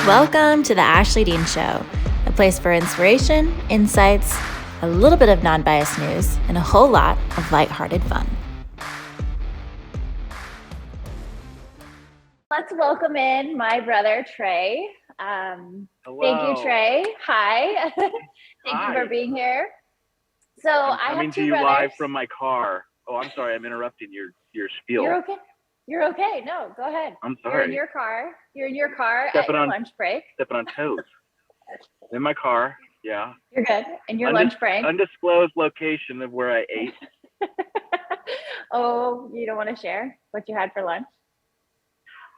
Welcome to the Ashleigh Deane Show, a place for inspiration, insights, a little bit of non-biased news, and a whole lot of lighthearted fun. Let's welcome in my brother, Trey. Hello. Thank you, Trey. Hi. Thank Hi. you for being here. So I'm coming to you live from my car. Oh, I'm sorry. I'm interrupting your spiel. You're okay. You're okay. No, go ahead. I'm sorry. You're in your car. You're in your car at your lunch break. Stepping on toes. In my car. Yeah. You're good. In your lunch break. Undisclosed location of where I ate. Oh, you don't want to share what you had for lunch?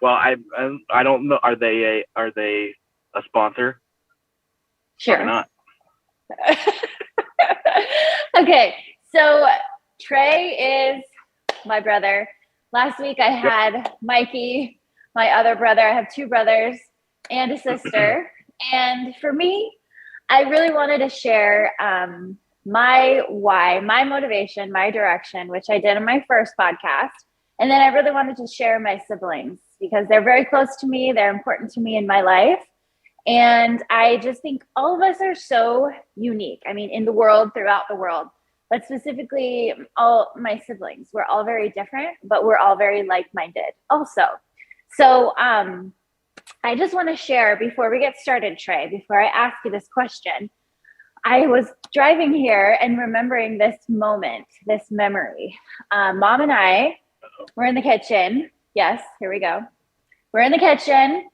Well, I don't know. Are they a sponsor? Sure. Probably not. Okay, so Trey is my brother. Last week I had Mikey, my other brother. I have two brothers and a sister. And for me, I really wanted to share my why, my motivation, my direction, which I did in my first podcast. And then I really wanted to share my siblings because they're very close to me. They're important to me in my life. And I just think all of us are so unique. I mean, in the world, throughout the world, but specifically all my siblings, we're all very different, but we're all very like-minded also. So I just want to share before we get started, Trey, before I ask you this question, I was driving here and remembering this moment, this memory. Mom and I were in the kitchen. Yes, here we go. We're in the kitchen.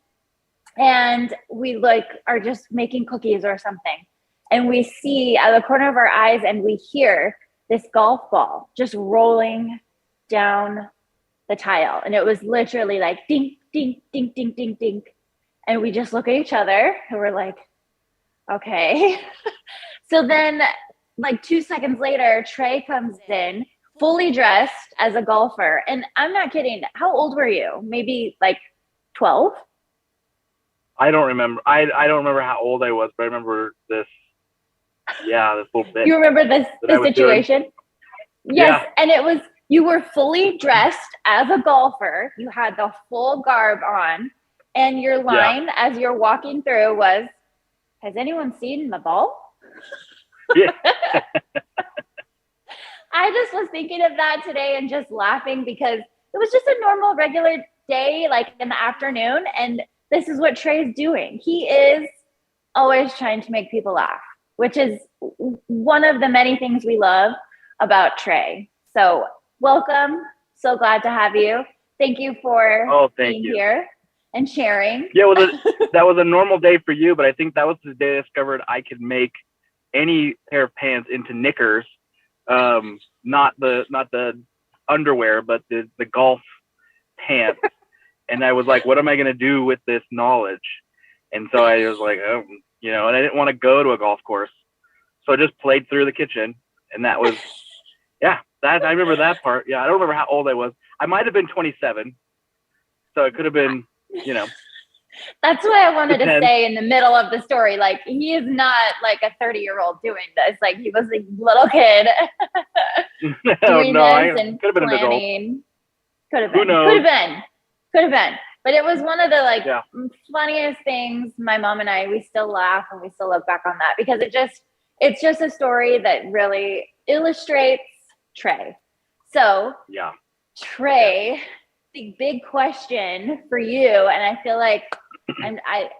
And we are just making cookies or something. And we see out of the corner of our eyes and we hear this golf ball just rolling down the tile. And it was literally like dink, dink, dink, dink, dink, dink. And we just look at each other and we're like, okay. So then like 2 seconds later, Trey comes in fully dressed as a golfer. And I'm not kidding. How old were you? Maybe like 12? I don't remember. I don't remember how old I was, but I remember this. Yeah, this little bit. You remember this situation? Yes, yeah. And it was, you were fully dressed as a golfer. You had the full garb on, and your line as you're walking through was, "Has anyone seen the ball?" Yeah. I just was thinking of that today and just laughing because it was just a normal, regular day, like in the afternoon, and this is what Trey's doing. He is always trying to make people laugh, which is one of the many things we love about Trey. So welcome. So glad to have you. Thank you for being here and sharing. Yeah, that was a normal day for you, but I think that was the day I discovered I could make any pair of pants into knickers. Not the underwear, but the golf pants. And I was like, what am I going to do with this knowledge? And so I was like, oh, and I didn't want to go to a golf course. So I just played through the kitchen. And that was, I remember that part. Yeah, I don't remember how old I was. I might have been 27. So it could have been, That's why I wanted to say in the middle of the story, like, he is not like a 30-year-old doing this. Like, he was a little kid doing this and could have been planning. An adult. Could have been. Who knows? Could have been. But it was one of the funniest things. My mom and I, we still laugh and we still look back on that because it's just a story that really illustrates Trey. So Trey, the big question for you, and I feel like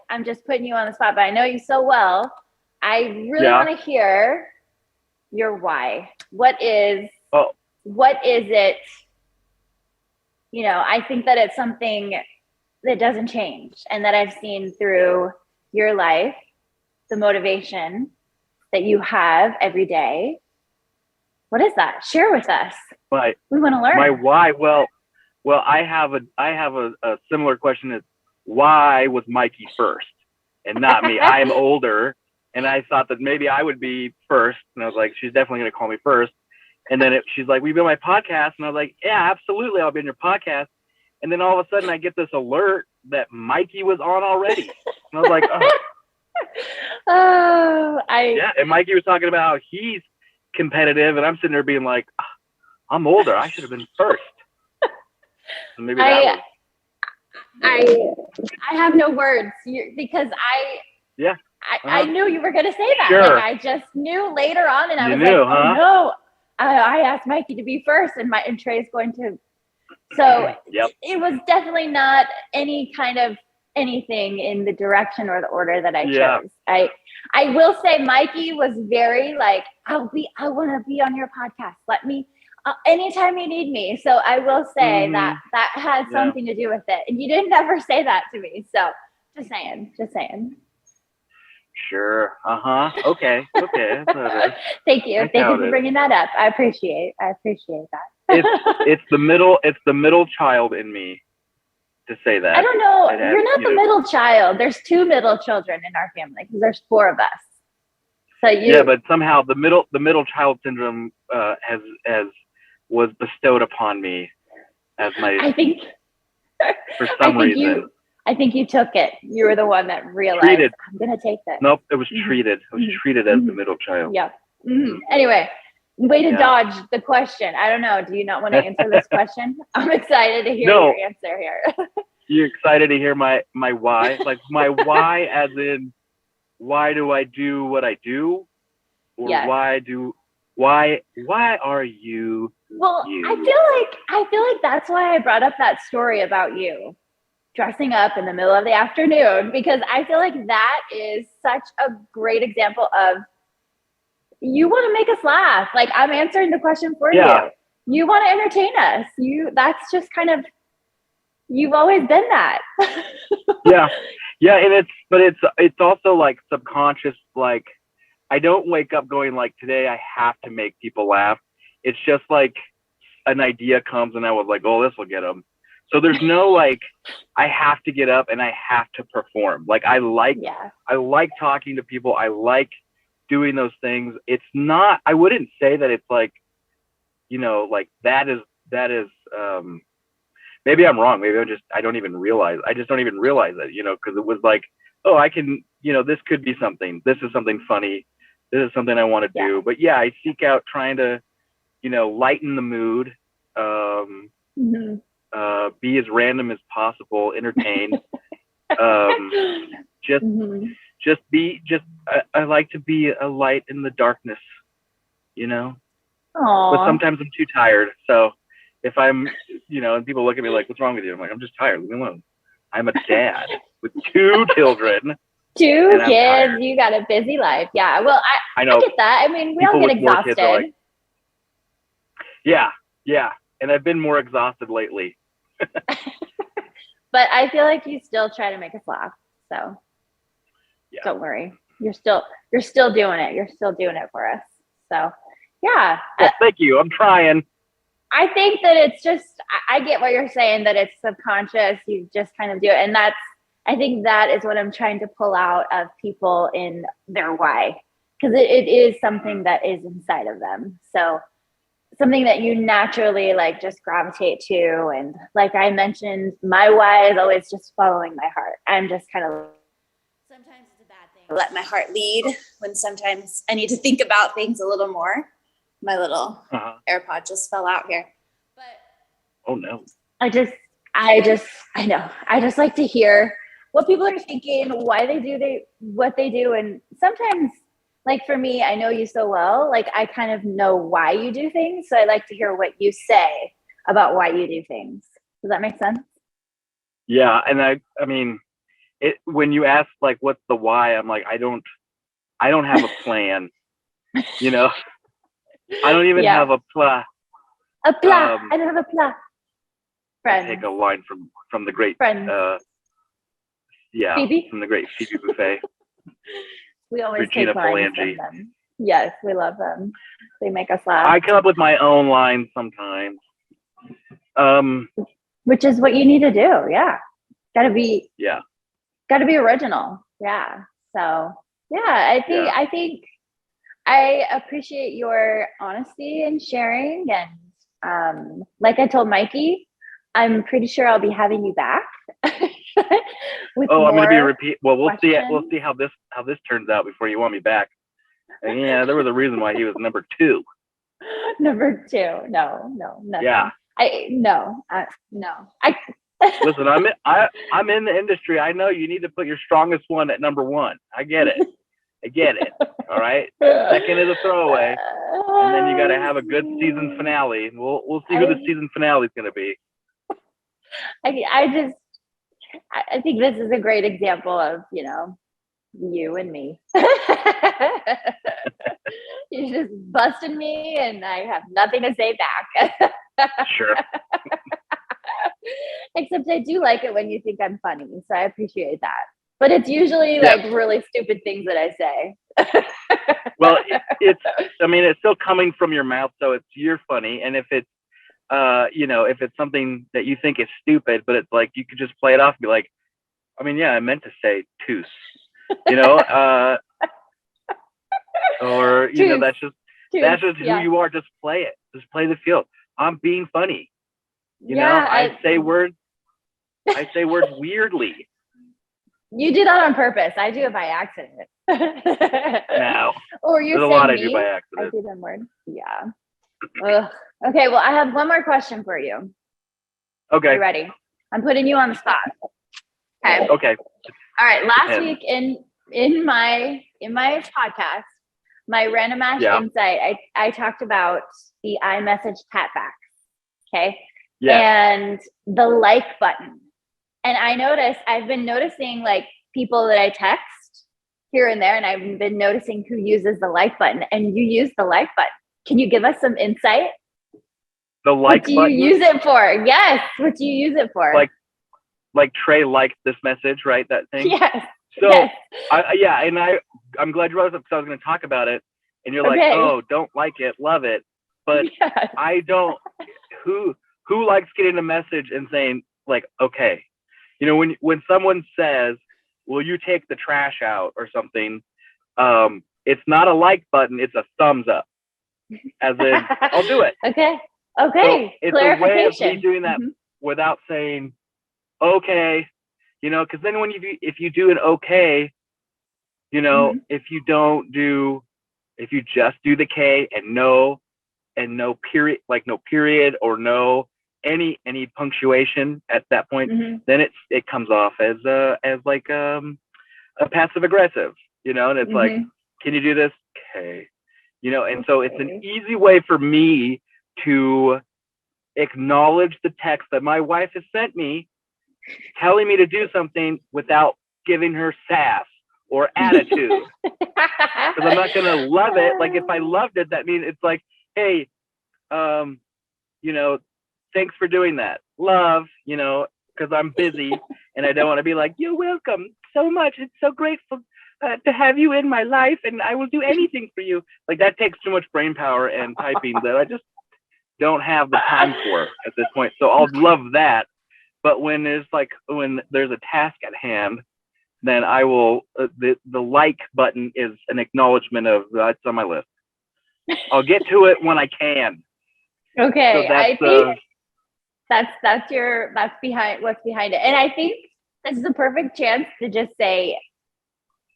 I'm just putting you on the spot, but I know you so well. I really want to hear your why. What is it? I think that it's something that doesn't change and that I've seen through your life, the motivation that you have every day. What is that? Share with us. We want to learn. My why? Well, I have a similar question as why was Mikey first and not me? I am older and I thought that maybe I would be first. And I was like, she's definitely going to call me first. And then she's like, will you be on my podcast? And I was like, yeah, absolutely. I'll be on your podcast. And then all of a sudden I get this alert that Mikey was on already. And I was like, and Mikey was talking about how he's competitive. And I'm sitting there being like, I'm older. I should have been first. So maybe that was. I have no words because I knew you were going to say that. Sure. Like I just knew later on, and I was knew, like, oh no, I asked Mikey to be first, and Trey's going to. So it was definitely not any kind of anything in the direction or the order that I chose. I will say Mikey was very like, I want to be on your podcast. Let me, anytime you need me. So I will say that had something to do with it. And you didn't ever say that to me. So just saying. Sure. Okay. Thank you. Thank you for bringing that up. I appreciate that. It's the middle child in me to say that. I don't know. You're not the middle child. There's 2 middle children in our family because there's 4 of us. So but somehow the middle child syndrome was bestowed upon me as my. I think for some reason. I think you took it. You were the one that realized I'm gonna take this. Nope, it was treated. I was treated as the middle child. Yeah. Anyway, way to dodge the question. I don't know. Do you not want to answer this question? I'm excited to hear your answer here. You excited to hear my why? Like my why, as in why do I do what I do, or why are you? Well, you? I feel like that's why I brought up that story about you dressing up in the middle of the afternoon, because I feel like that is such a great example of you want to make us laugh. Like I'm answering the question for you. You want to entertain us. That's just kind of, you've always been that. Yeah. And it's also like subconscious. Like I don't wake up going like, today I have to make people laugh. It's just like an idea comes and I was like, oh, this will get them. So there's no like, I have to get up and I have to perform. Like I like talking to people. I like doing those things. It's not, I wouldn't say that it's like, like that is, maybe I'm wrong. Maybe I don't even realize it, cause it was like, oh, I can, this could be something, this is something funny. This is something I want to do. But I seek out trying to, lighten the mood, be as random as possible, entertain, I like to be a light in the darkness, Aww. But sometimes I'm too tired. So if I'm, and people look at me like, what's wrong with you? I'm like, I'm just tired. Leave me alone. I'm a dad with 2 children. 2 kids. You got a busy life. Yeah. Well, I know. I get that. I mean, we all get exhausted. Like, yeah. And I've been more exhausted lately. But I feel like you still try to make us laugh. So don't worry. You're still doing it. You're still doing it for us. So yeah. Well, thank you. I'm trying. I think that it's just, I get what you're saying, that it's subconscious. You just kind of do it. And I think that is what I'm trying to pull out of people in their why. Because it is something that is inside of them. So something that you naturally like just gravitate to. And like I mentioned, my why is always just following my heart. I'm just kind of, sometimes it's a bad thing to let my heart lead when sometimes I need to think about things a little more. My little AirPod just fell out here. But oh no. I know. I just like to hear what people are thinking, why they do what they do. And sometimes, like for me, I know you so well, like I kind of know why you do things. So I like to hear what you say about why you do things. Does that make sense? Yeah. And I mean, when you ask like, what's the why? I'm like, I don't have a plan, I don't even have a plan. I don't have a plan. Friends. Take a line from the great Friends. Phoebe? From the great Phoebe Buffet. We always Regina take lines from them. Yes, we love them. They make us laugh. I come up with my own lines sometimes. Which is what you need to do. Yeah. Gotta be original. Yeah. So yeah, I think I appreciate your honesty and sharing. And like I told Mikey, I'm pretty sure I'll be having you back. I'm going to be repeat. Well, we'll see how this turns out before you want me back. And yeah, there was a reason why he was number 2. Number 2. No. Nothing. Yeah. Listen, I'm in the industry. I know you need to put your strongest one at number one. I get it. All right. Second is a throwaway, and then you got to have a good season finale. We'll see who the season finale is going to be. I think this is a great example of, you and me. You just busted me, and I have nothing to say back. Sure. Except I do like it when you think I'm funny, so I appreciate that. But it's usually like really stupid things that I say. Well, it's still coming from your mouth, so you're funny. And if it's, if it's something that you think is stupid, but it's like you could just play it off and be like, I meant to say toos, or Toos. That's just who you are. Just play it. Just play the field. I'm being funny. I say words weirdly. You do that on purpose. I do it by accident. No. Or you There's say a lot me. I do by accident. I do them weird. Yeah. Ugh. Okay, well, I have one more question for you. Okay. Are you ready? I'm putting you on the spot. Okay. Okay. All right. Last week in my podcast, my random ash insight, I talked about the iMessage tatbacks. Okay. Yeah. And the like button. And I've been noticing like people that I text here and there, and I've been noticing who uses the like button, and you use the like button. Can you give us some insight? The like button? What do you use it for? Yes. What do you use it for? Like Trey liked this message, right? That thing? Yes. So, yes. I'm glad you brought it up because I was going to talk about it. And you're like, oh, don't like it, love it. But I don't, who likes getting a message and saying like, okay, when someone says, will you take the trash out or something? It's not a like button. It's a thumbs up. As in, I'll do it. Okay. So it's a way of me doing that without saying, okay, because then if you do an okay, if you just do the K and no period, like no period or no any punctuation at that point, then it comes off as like a passive aggressive, and it's like, can you do this? Okay, and so it's an easy way for me to acknowledge the text that my wife has sent me, telling me to do something without giving her sass or attitude, because I'm not gonna love it. Like if I loved it, that means it's like, hey, thanks for doing that. Love, because I'm busy and I don't want to be like, you're welcome so much. It's so grateful to have you in my life, and I will do anything for you. Like that takes too much brain power and typing that I just don't have the time for at this point. So I'll love that. But when there's a task at hand, then I will, the like button is an acknowledgement of it's on my list. I'll get to it when I can. Okay. So I think that's behind what's behind it. And I think this is a perfect chance to just say,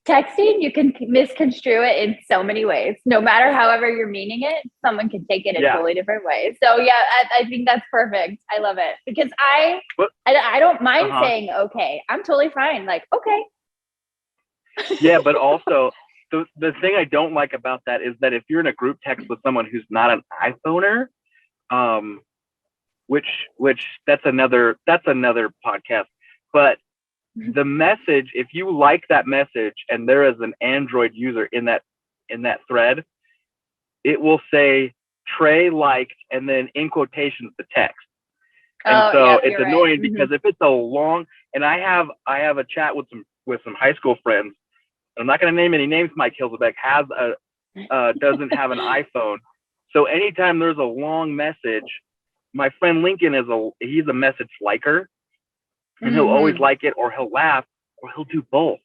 texting, you can misconstrue it in so many ways. No matter however you're meaning it, someone can take it in totally different ways. So yeah, I think that's perfect. I love it because I don't mind saying okay. I'm totally fine. Like, okay. Yeah, but also the thing I don't like about that is that if you're in a group text with someone who's not an iPhoner, which that's another podcast, but the message, if you like that message and there is an Android user in that thread, it will say Trey liked and then in quotations the text. And it's annoying because if it's a long, and I have a chat with some high school friends. I'm not going to name any names. Mike Hilsebeck doesn't have an iPhone. So anytime there's a long message, my friend Lincoln he's a message liker. And he'll always like it, or he'll laugh, or he'll do both.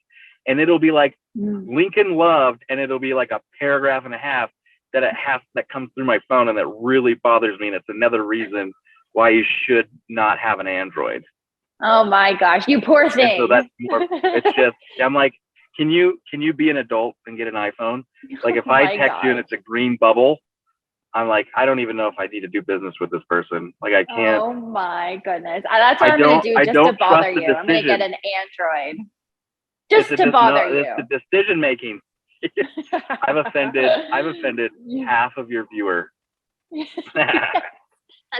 And it'll be like Lincoln loved, and it'll be like a paragraph and a half that comes through my phone, and that really bothers me. And it's another reason why you should not have an Android. Oh my gosh, you poor thing. And so that's more. It's just I'm like, can you be an adult and get an iPhone? Like if I text you and it's a green bubble, I'm like, I don't even know if I need to do business with this person. Like, I can't. Oh my goodness. That's what I'm going to do just to bother you. I'm going to get an Android just to bother you. It's the decision making. I've offended half of your viewer. That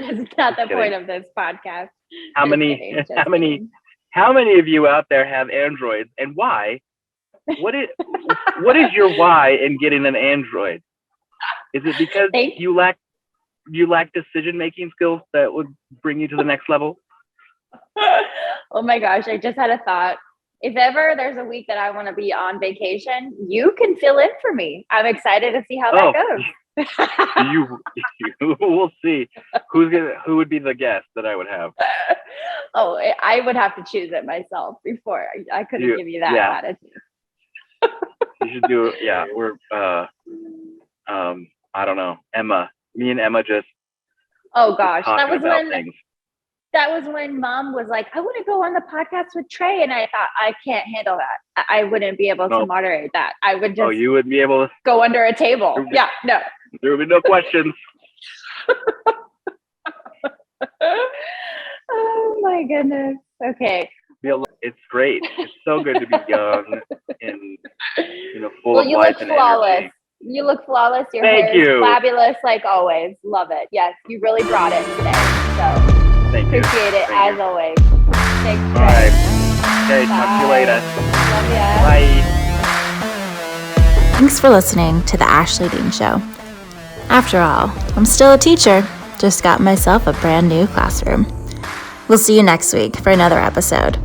is not the point of this podcast. How many of you out there have Androids, and why? What is your why in getting an Android? Is it because you lack decision making skills that would bring you to the next level? Oh my gosh, I just had a thought. If ever there's a week that I want to be on vacation, you can fill in for me. I'm excited to see how that goes. you will see who would be the guest that I would have. Oh, I would have to choose it myself before I couldn't give you that attitude. You should do we're I don't know, me and Emma just gosh, that was when Mom was like, I want to go on the podcast with Trey, and I thought, I can't handle that. I wouldn't be able to moderate that. I would just you would be able to go under a table. No. There would be no questions. Oh my goodness. Okay. It's great. It's so good to be young and full of life and energy. You look flawless. Your hair is fabulous, like always. Love it. Yes, you really brought it today. So appreciate it as always. Thanks, Trey. All right. Okay, talk to you later. Love ya. Bye. Thanks for listening to the Ashleigh Deane Show. After all, I'm still a teacher. Just got myself a brand new classroom. We'll see you next week for another episode.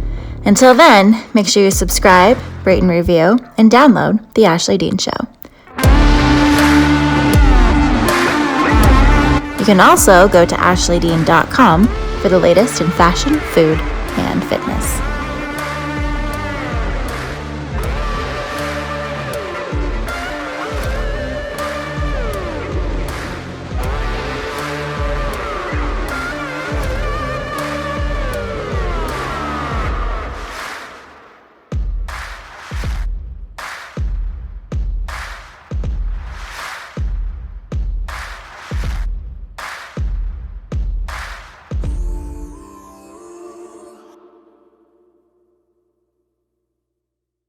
Until then, make sure you subscribe, rate and review, and download the Ashleigh Deane Show. You can also go to ashleighdeane.com for the latest in fashion, food, and fitness.